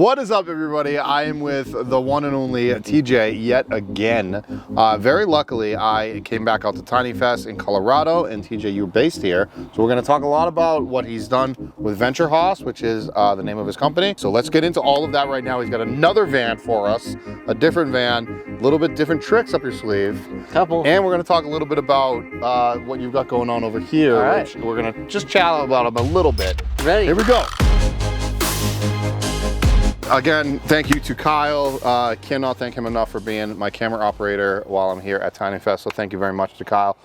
What is up, everybody? I am with the one and only TJ yet again. Very luckily, I came back out to Tiny Fest in Colorado, and TJ, you're based here. So we're going to talk a lot about what he's done with Venturhaus, which is the name of his company. So let's get into all of that right now. He's got another van for us, a different van, a little bit different tricks up your sleeve. Couple. And we're going to talk a little bit about what you've got going on over here. All right. Which we're going to just chat about them a little bit. Ready? Here we go. Again, thank you to Kyle. Cannot thank him enough for being my camera operator while I'm here at Tiny Fest. So thank you very much to Kyle.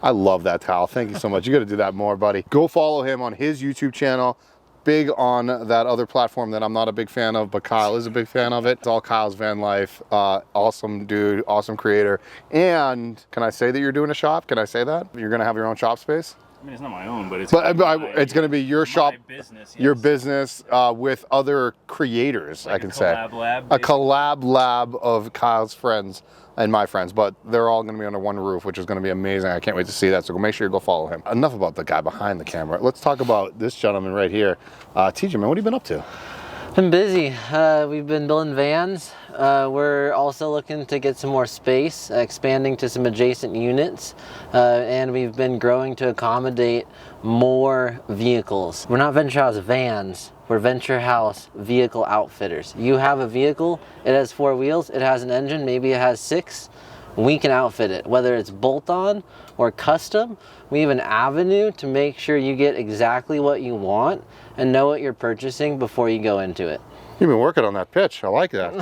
I love that towel. Thank you so much. You got to do that more, buddy. Go follow him on his YouTube channel. Big on that other platform that I'm not a big fan of, but Kyle is a big fan of it. It's all Kyle's Van Life. Awesome dude, awesome creator. And can I say that you're doing a shop? Can I say that? You're going to have your own shop space? I mean, it's not my own, but it's it's going to be your shop, business, yes. your business with other creators, like I can say. Lab, a collab lab of Kyle's friends and my friends, but they're all going to be under one roof, which is going to be amazing. I can't wait to see that. So make sure you go follow him. Enough about the guy behind the camera. Let's talk about this gentleman right here. TJ, man, what have you been up to? Been busy. We've been building vans. We're also looking to get some more space, expanding to some adjacent units, and we've been growing to accommodate more vehicles. We're not Venturhaus vans, we're Venturhaus vehicle outfitters. You have a vehicle, it has 4 wheels, it has an engine, maybe it has 6. We can outfit it, whether it's bolt-on or custom. We have an avenue to make sure you get exactly what you want and know what you're purchasing before you go into it. You've been working on that pitch. I like that.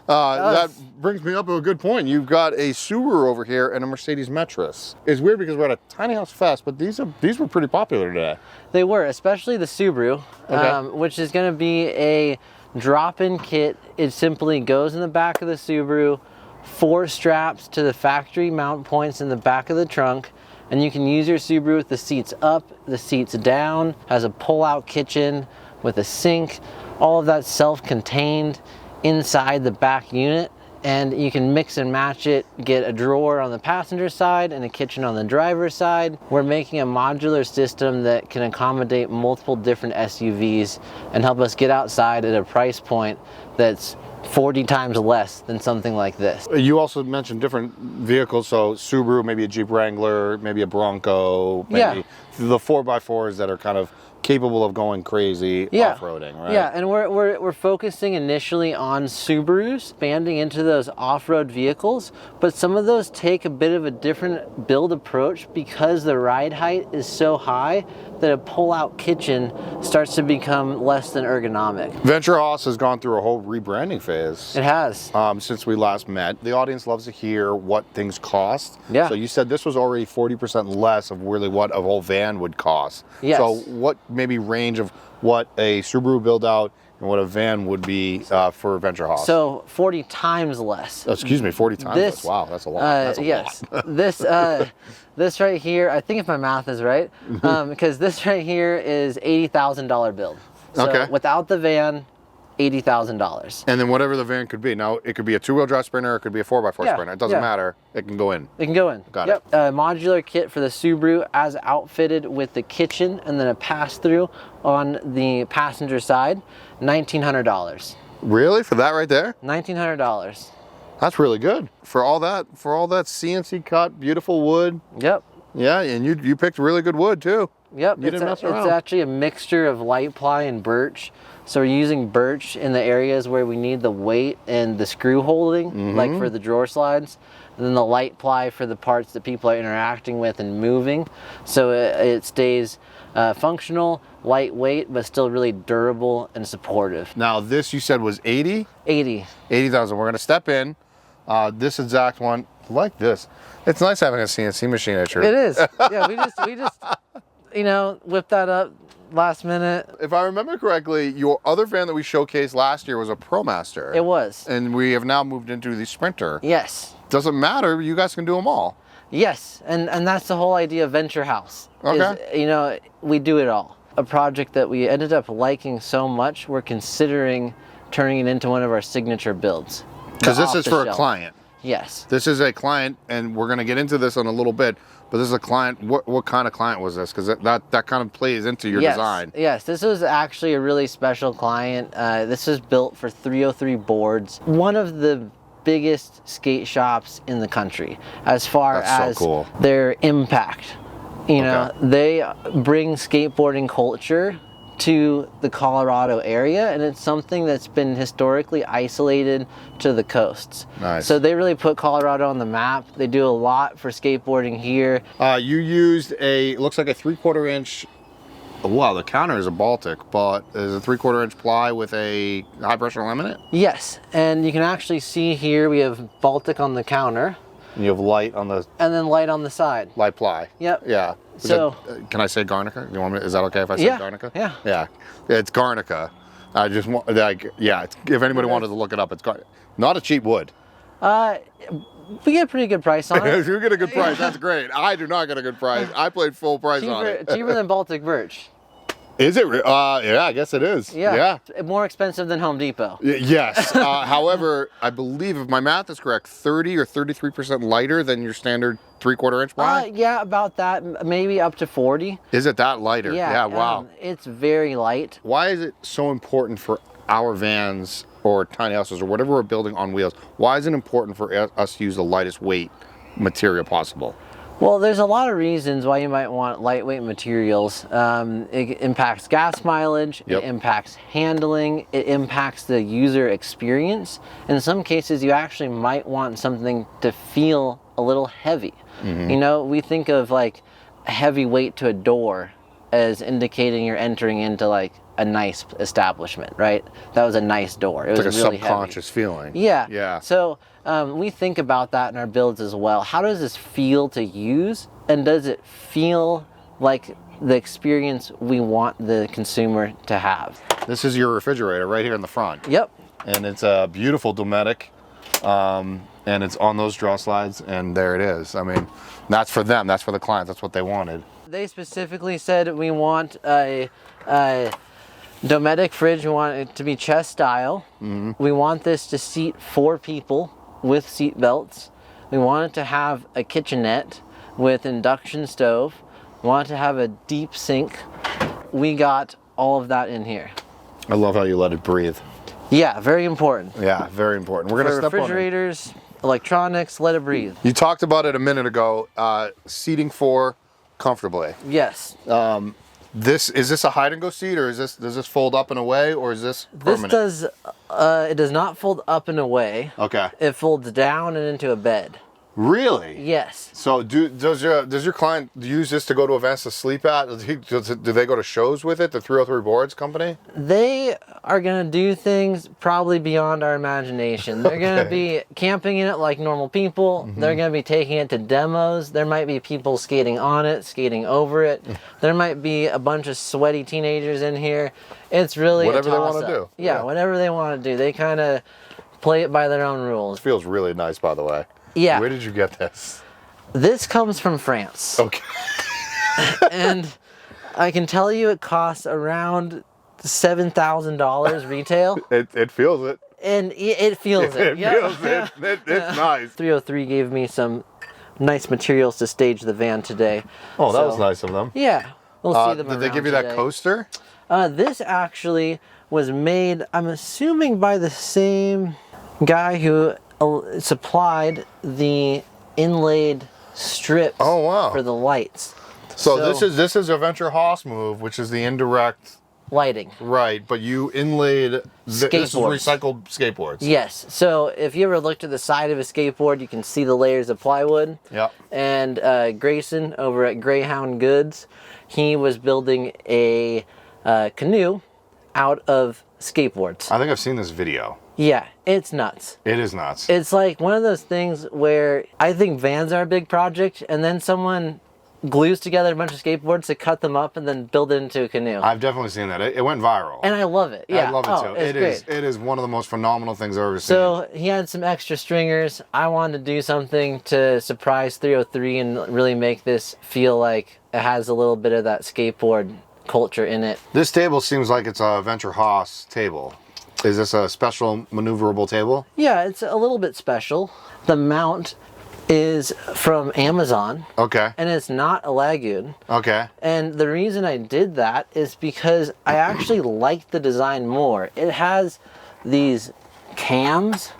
That brings me up to a good point. You've got a Subaru over here and a Mercedes Metris. It's weird because we're at a Tiny House Fest, but these were pretty popular today. They were, especially the Subaru, Okay. which is going to be a drop-in kit. It simply goes in the back of the Subaru, 4 straps to the factory mount points in the back of the trunk, and you can use your Subaru with the seats up, the seats down, has a pull-out kitchen with a sink, all of that self-contained inside the back unit, and you can mix and match it, get a drawer on the passenger side and a kitchen on the driver's side. We're making a modular system that can accommodate multiple different SUVs and help us get outside at a price point that's 40 times less than something like this. You also mentioned different vehicles, so Subaru, maybe a Jeep Wrangler, maybe a Bronco, maybe the 4x4s that are kind of capable of going crazy off-roading, right? Yeah, and we're focusing initially on Subarus, expanding into those off-road vehicles, but some of those take a bit of a different build approach because the ride height is so high that a pull-out kitchen starts to become less than ergonomic. Venturhaus has gone through a whole rebranding phase. It has. Since we last met. The audience loves to hear what things cost. Yeah. So you said this was already 40% less of really what a whole van would cost. Yes. So what maybe range of what a Subaru build out and what a van would be for Venturhaus? So 40 times less. Oh, excuse me, 40 times less. Wow, that's a lot. That's a lot. This right here, I think if my math is right, because this right here is $80,000 build. So okay. Without the van, $80,000. And then whatever the van could be. Now, it could be a 2-wheel drive Sprinter, it could be a 4x4 Sprinter. It doesn't matter. It can go in. It can go in. Got it. A modular kit for the Subaru as outfitted with the kitchen and then a pass-through on the passenger side, $1,900. Really? For that right there? $1,900. That's really good. For all that CNC cut, beautiful wood. Yep. Yeah, and you picked really good wood too. Yep. You didn't mess around. It's actually a mixture of light ply and birch. So we're using birch in the areas where we need the weight and the screw holding, like for the drawer slides, and then the light ply for the parts that people are interacting with and moving. So it stays functional, lightweight, but still really durable and supportive. Now this you said was 80? 80,000. We're gonna step in. This exact one, like this. It's nice having a CNC machine at your... It is. Yeah, we just you know, whip that up last minute. If I remember correctly, your other van that we showcased last year was a ProMaster. It was. And we have now moved into the Sprinter. Yes. Doesn't matter, you guys can do them all. Yes, and that's the whole idea of Venturhaus. Okay. Is, you know, we do it all. A project that we ended up liking so much, we're considering turning it into one of our signature builds. Because this is for a client. Yes. This is a client, and we're going to get into this in a little bit, but this is a client. What kind of client was this? Because that kind of plays into your design. Yes, this was actually a really special client. This was built for 303 boards. One of the biggest skate shops in the country as far as their impact. You know, they bring skateboarding culture to the Colorado area, and it's something that's been historically isolated to the coasts. Nice. So they really put Colorado on the map. They do a lot for skateboarding here. You used looks like a 3/4 inch. Wow, the counter is a Baltic, but is a 3/4 inch ply with a high pressure laminate? Yes, and you can actually see here we have Baltic on the counter. And you have light on the... And then light on the side. Light ply. Yep. Yeah. Can I say Garnica? You want me? Is that okay if I say Garnica? Yeah. Yeah. It's Garnica. I just want, if anybody wanted to look it up, it's Garnica. Not a cheap wood. We get a pretty good price on it. If you get a good price, that's great. I do not get a good price. I played full price on it. Cheaper than Baltic birch. Is it? Yeah, I guess it is. Yeah. More expensive than Home Depot. Yes. However, I believe if my math is correct, 30 or 33% lighter than your standard 3/4 inch ply? Yeah, about that. Maybe up to 40. Is it that lighter? Yeah, wow. It's very light. Why is it so important for our vans or tiny houses or whatever we're building on wheels? Why is it important for us to use the lightest weight material possible? Well, there's a lot of reasons why you might want lightweight materials. It impacts gas mileage, it impacts handling, it impacts the user experience. In some cases, you actually might want something to feel a little heavy. You know, we think of like a heavy weight to a door as indicating you're entering into like a nice establishment, right? That was a nice door. It was like a really subconscious heavy. feeling. Yeah. Yeah. So we think about that in our builds as well. How does this feel to use? And does it feel like the experience we want the consumer to have? This is your refrigerator right here in the front. Yep. And it's a beautiful Dometic. And it's on those draw slides, and there it is. I mean, that's for them. That's for the clients. That's what they wanted. They specifically said we want a Dometic fridge. We want it to be chest style. We want this to seat 4 people with seat belts. We want it to have a kitchenette with induction stove. We want it to have a deep sink. We got all of that in here. I love how you let it breathe. Yeah, very important. Yeah, very important. We're going to step on it. Refrigerators, electronics, let it breathe. You talked about it a minute ago, seating 4 comfortably. Yes. Is this a hide and go seat, or does this fold up and away, or is this permanent? This does, it does not fold up and away. Okay. It folds down and into a bed. Really? Yes. So does your client use this to go to events to sleep at? Do they go to shows with it, the 303 Boards company? They are going to do things probably beyond our imagination. They're going to be camping in it like normal people. They're going to be taking it to demos. There might be people skating on it, skating over it. There might be a bunch of sweaty teenagers in here. It's really whatever they want to do. do. Yeah, whatever they want to do. They kind of play it by their own rules. It feels really nice, by the way. Yeah. Where did you get this? This comes from France. Okay. And I can tell you it costs around $7,000 retail. It feels it. And it feels it. It feels it. It's nice. 303 gave me some nice materials to stage the van today. Oh, that was nice of them. Yeah. We'll see them Did they give you that coaster? This actually was made, I'm assuming, by the same guy who supplied the inlaid strips for the lights. So this is a Venturhaus move, which is the indirect lighting. Right, but you inlaid this is recycled skateboards. Yes. So if you ever looked at the side of a skateboard, you can see the layers of plywood. Yeah. And Grayson over at Greyhound Goods, he was building a canoe out of skateboards. I think I've seen this video. Yeah, it's nuts. It is nuts. It's like one of those things where I think vans are a big project, and then someone glues together a bunch of skateboards to cut them up and then build it into a canoe. I've definitely seen that. It went viral. And I love it. Yeah. I love it too. It is one of the most phenomenal things I've ever seen. So he had some extra stringers. I wanted to do something to surprise 303 and really make this feel like it has a little bit of that skateboard culture in it. This table seems like it's a Venturhaus table. Is this a special maneuverable table? Yeah, it's a little bit special. The mount is from Amazon. Okay. And it's not a lagoon. Okay. And the reason I did that is because I actually like the design more. It has these cams.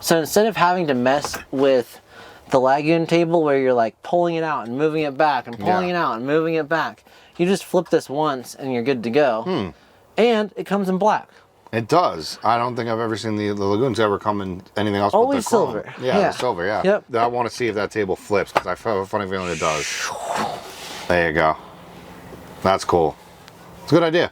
So instead of having to mess with the lagoon table where you're like pulling it out and moving it back and pulling it out and moving it back, you just flip this once and you're good to go. And it comes in black. It does. I don't think I've ever seen the lagoons ever come in anything else. Always but the chrome. silver. Yeah, the silver, yeah. Yep. I want to see if that table flips because I have a funny feeling it does. There you go. That's cool. It's a good idea.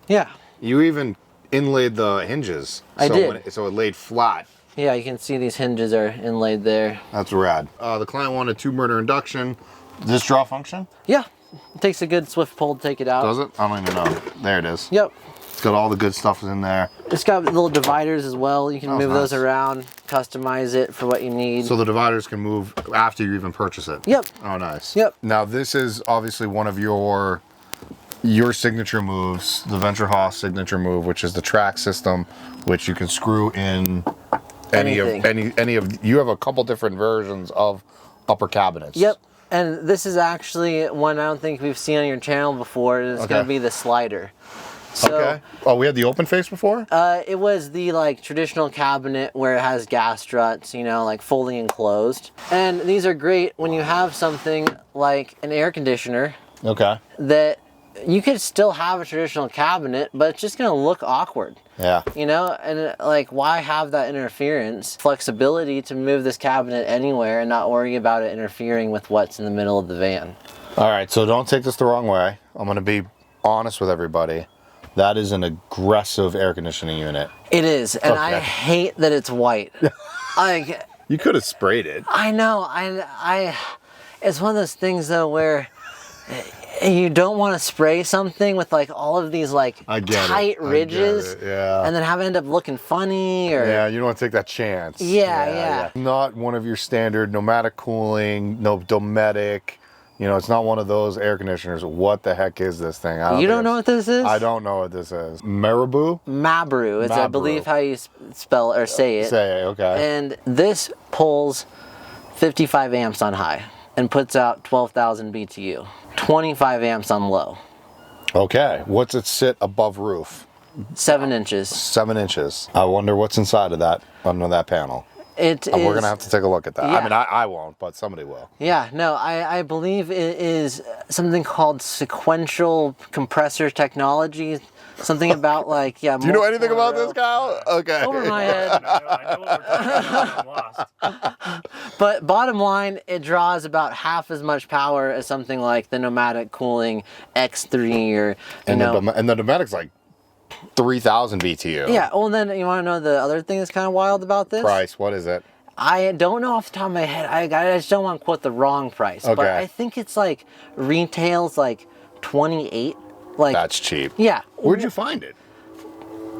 Yeah. You even inlaid the hinges. I did. So it laid flat. Yeah, you can see these hinges are inlaid there. That's rad. The client wanted 2-burner induction. Does this draw function? Yeah. It takes a good swift pull to take it out. Does it? I don't even know. There it is. Yep. It's got all the good stuff in there. It's got little dividers as well. You can move those around, customize it for what you need. So the dividers can move after you even purchase it? Yep. Oh, nice. Yep. Now this is obviously one of your signature moves, the Venturhaus signature move, which is the track system, which you can screw in any of you have a couple different versions of upper cabinets. Yep. And this is actually one I don't think we've seen on your channel before. It's going to be the slider. So, okay. Oh, we had the open face before? It was the like traditional cabinet where it has gas struts, you know, like fully enclosed. And these are great when you have something like an air conditioner. Okay. That you could still have a traditional cabinet, but it's just going to look awkward. Yeah. You know, and like, why have that interference? Flexibility to move this cabinet anywhere and not worry about it interfering with what's in the middle of the van. All right, so don't take this the wrong way. I'm going to be honest with everybody. That is an aggressive air conditioning unit. It is, and I hate that it's white. Like, you could have sprayed it. I know. It's one of those things though where you don't want to spray something with like all of these like tight ridges, and then have it end up looking funny. Or yeah, you don't want to take that chance. Yeah. Not one of your standard nomadic cooling, no Dometic. You know, it's not one of those air conditioners. What the heck is this thing? You don't know what this is? I don't know what this is. Marabou? Mabru is, I believe, how you spell or say it. Say it, okay. And this pulls 55 amps on high and puts out 12,000 BTU. 25 amps on low. Okay. What's it sit above roof? 7 inches. 7 inches. I wonder what's inside of that, under that panel. We're going to have to take a look at that. Yeah. I mean, I won't, but somebody will. Yeah, no, I believe it is something called sequential compressor technology. Something about like, yeah. Do you know anything about this, Kyle? Okay. Over my head. I know what we're talking about. I'm lost. But bottom line, it draws about half as much power as something like the Nomadic Cooling X3 or, and the Dometic's like 3,000 BTU. Yeah, well then you want to know the other thing that's kind of wild about this? Price, what is it? I don't know off the top of my head. I just don't want to quote the wrong price. Okay. But I think it's like retails like 28. Like, that's cheap. Yeah. Where'd you find it?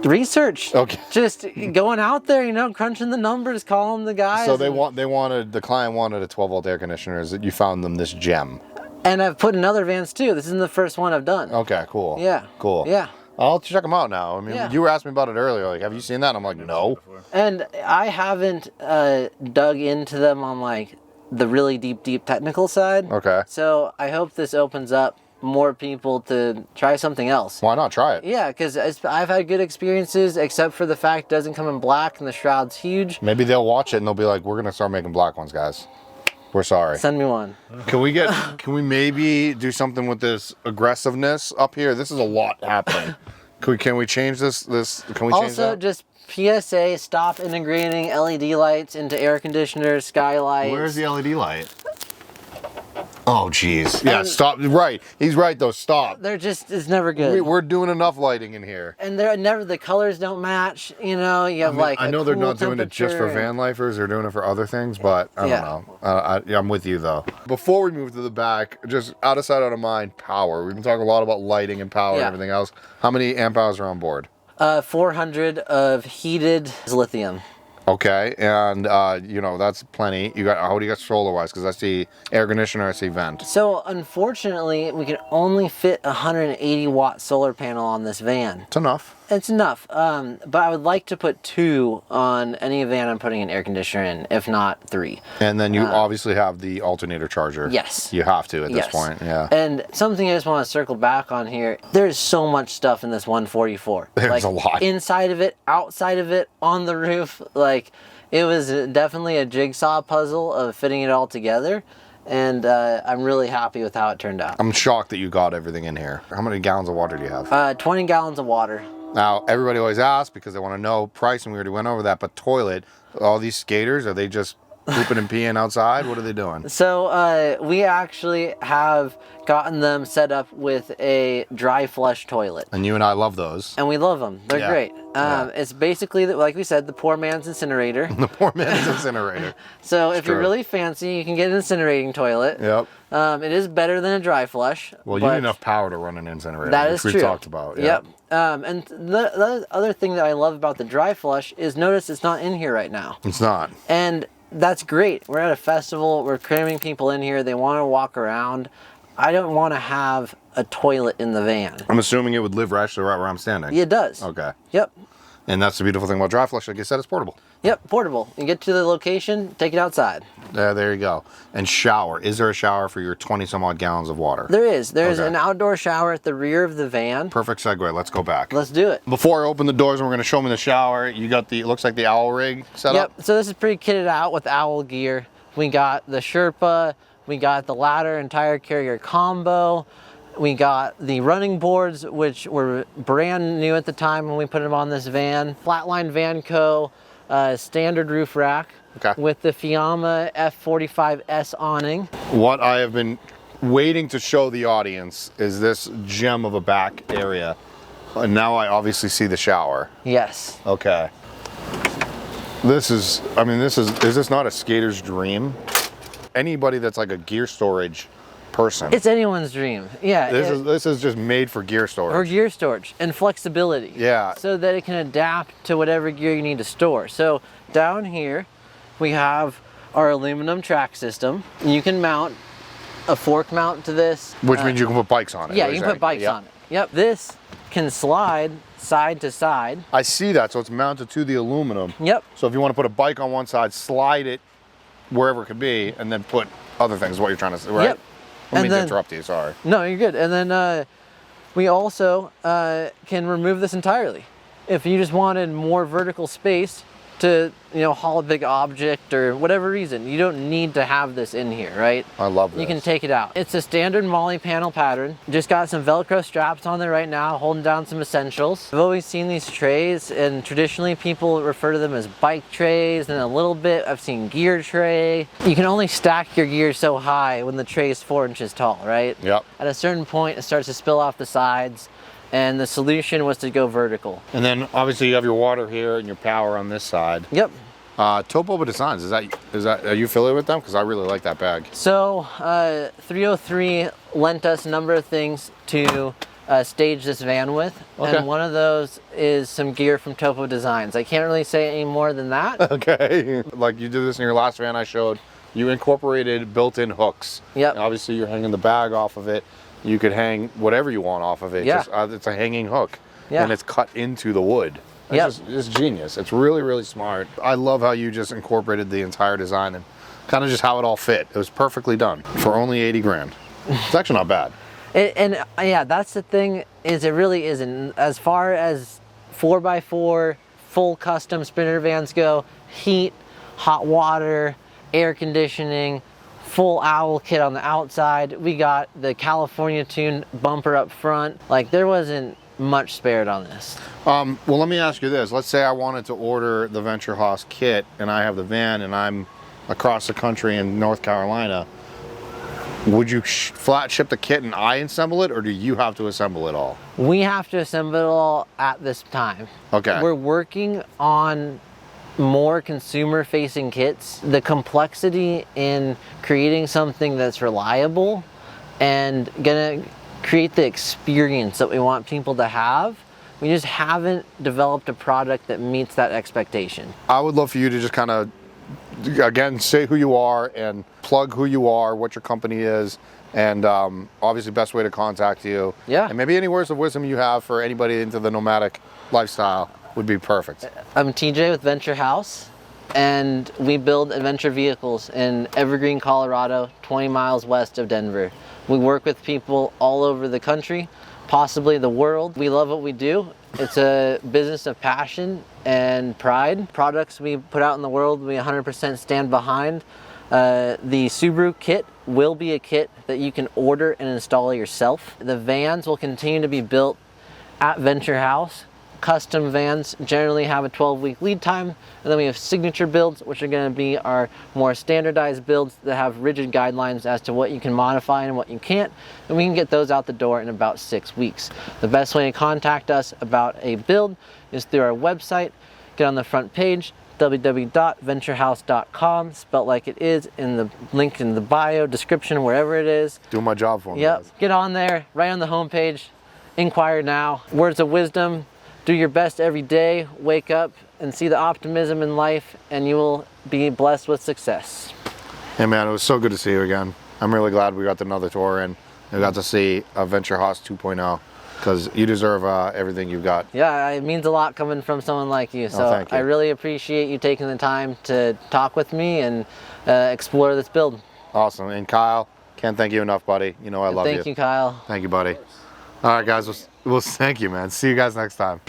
Research. Okay. Just going out there, you know, crunching the numbers, calling the guys. So the client wanted a 12-volt air conditioner. Is that you found them this gem? And I've put in other vans too. This isn't the first one I've done. Okay, cool. Yeah. Cool. Yeah. I'll check them out now. I mean, you were asking me about it earlier. Like, have you seen that? And I'm like, no. And I haven't dug into them on like the really deep technical side. Okay. So I hope this opens up more people to try something else. Why not try it? Yeah, because I've had good experiences, except for the fact it doesn't come in black and the shroud's huge. Maybe they'll watch it and they'll be like, we're gonna start making black ones, guys. We're sorry. Send me one. Can we maybe do something with this aggressiveness up here? This is a lot happening. Can we change this? Can we change Also, that? just PSA, stop integrating LED lights into air conditioners, skylights. Where's the LED light? Oh, jeez. Yeah, stop. Right. He's right, though. Stop. They're just, it's never good. We're doing enough lighting in here. And they're never, the colors don't match, you know, you have I know they're not doing it just for van lifers, they're doing it for other things, but I don't know. I'm with you, though. Before we move to the back, just out of sight, out of mind, power. We've been talking a lot about lighting and power and everything else. How many amp hours are on board? 400 of heated lithium. Okay, and you know, that's plenty. How do you got solar wise? Because I see air conditioner, I see vent. So unfortunately, we can only fit a 180 watt solar panel on this van. It's enough. It's enough. But I would like to put 2 on any van I'm putting an air conditioner in, if not 3. And then you obviously have the alternator charger. Yes. You have to at this point, yeah. And something I just want to circle back on here, there's so much stuff in this 144. There's a lot. Inside of it, outside of it, on the roof. Like, it was definitely a jigsaw puzzle of fitting it all together. And I'm really happy with how it turned out. I'm shocked that you got everything in here. How many gallons of water do you have? 20 gallons of water. Now, everybody always asks because they want to know price, and we already went over that, but toilet, all these skaters, are they just pooping and peeing outside? What are they doing? So we actually have gotten them set up with a dry flush toilet. And you and I love those. And we love them. They're Yeah. great. It's basically, like we said, the poor man's incinerator. The poor man's incinerator. So if you're true. really fancy, you can get an incinerating toilet. Yep. It is better than a dry flush. Well, you need enough power to run an incinerator, That which is we've true. talked about. Yep. And the other thing that I love about the dry flush is notice it's not in here right now. It's not. And that's great. We're at a festival. We're cramming people in here. They want to walk around. I don't want to have a toilet in the van. I'm assuming it would live actually right where I'm standing. It does. Okay. Yep. And that's the beautiful thing about dry flush. Like you said, it's portable. Yep, portable. You get to the location, take it outside. There you go. And shower. Is there a shower for your 20 some odd gallons of water? There is. There's Okay. an outdoor shower at the rear of the van. Perfect segue. Let's go back. Let's do it. Before I open the doors and we're going to show them the shower, you got the, it looks like the owl rig set Yep, up. so this is pretty kitted out with owl gear. We got the Sherpa, we got the ladder and tire carrier combo. We got the running boards, which were brand new at the time when we put them on this van. Flatline Vanco standard roof rack Okay. with the Fiamma F45S awning. What I have been waiting to show the audience is this gem of a back area. And now I obviously see the shower. Yes. Okay. This is, I mean, is this not a skater's dream? Anybody that's like a gear storage person. It's anyone's dream. Yeah. This is just made for gear storage. Or gear storage and flexibility. Yeah. So that it can adapt to whatever gear you need to store. So down here, we have our aluminum track system. You can mount a fork mount to this. Which means you can put bikes on it. Yeah, what you you're can put saying. bikes Yep. on it. Yep. This can slide side to side. I see that, so it's mounted to the aluminum. Yep. So if you want to put a bike on one side, slide it wherever it could be, and then put other things, is what you're trying to say, right? Yep. Let me And then- interrupt you, sorry. No, you're good. And then we also can remove this entirely. If you just wanted more vertical space to, you know, haul a big object or whatever reason, you don't need to have this in here, right? I love this. You can take it out. It's a standard Molly panel pattern. Just got some Velcro straps on there right now, holding down some essentials. I've always seen these trays, and traditionally people refer to them as bike trays, and a little bit I've seen gear tray. You can only stack your gear so high when the tray is 4 inches tall, right? Yep. At a certain point, it starts to spill off the sides, and the solution was to go vertical. And then obviously you have your water here and your power on this side. Yep. TotalBoat Designs, is that, are you affiliated with them? Because I really like that bag. So 303 lent us a number of things to stage this van with. Okay. And one of those is some gear from Topo Designs. I can't really say any more than that. Okay. Like you did this in your last van I showed. You incorporated built-in hooks. Yep. And obviously you're hanging the bag off of it. You could hang whatever you want off of it. Yeah. Just, it's a hanging hook. Yeah. And it's cut into the wood. It's genius. It's really, really smart. I love how you just incorporated the entire design and kind of just how it all fit. It was perfectly done for only 80 grand. It's actually not bad. Yeah, that's the thing, is it really isn't. As far as 4x4 full custom sprinter vans go, heat, hot water, air conditioning, full owl kit on the outside. We got the California tuned bumper up front. Like, there wasn't much spared on this. Well, let me ask you this. Let's say I wanted to order the Venturhaus kit and I have the van and I'm across the country in North Carolina. Would you flat ship the kit and I assemble it, or do you have to assemble it all? We have to assemble it all at this time. Okay. We're working on more consumer facing kits. The complexity in creating something that's reliable and gonna create the experience that we want people to have, we just haven't developed a product that meets that expectation. I would love for you to just kind of, again, say who you are and plug who you are, what your company is, and obviously best way to contact you. Yeah. And maybe any words of wisdom you have for anybody into the nomadic lifestyle would be perfect. I'm TJ with Venturhaus, and we build adventure vehicles in Evergreen, Colorado, 20 miles west of Denver. We work with people all over the country, possibly the world. We love what we do. It's a business of passion and pride. Products we put out in the world, we 100% stand behind. The Subaru kit will be a kit that you can order and install yourself. The vans will continue to be built at Venturhaus. Custom vans generally have a 12-week lead time, and then we have signature builds, which are going to be our more standardized builds that have rigid guidelines as to what you can modify and what you can't, and we can get those out the door in about 6 weeks. The best way to contact us about a build is through our website. Get on the front page, www.venturhaus.com, spelt like it is, in the link in the bio, description, wherever it is. Do my job for me, Yep, guys. get on there, right on the homepage, inquire now. Words of wisdom: do your best every day, wake up and see the optimism in life, and you will be blessed with success. Hey man, it was so good to see you again. I'm really glad we got another tour and we got to see a Venturhaus 2.0, because you deserve everything you've got. Yeah, it means a lot coming from someone like you. So thank you. I really appreciate you taking the time to talk with me and explore this build. Awesome. And Kyle, can't thank you enough, buddy. You know I love you. Thank you, Kyle. Thank you, buddy. All right, guys. We'll thank you, man. See you guys next time.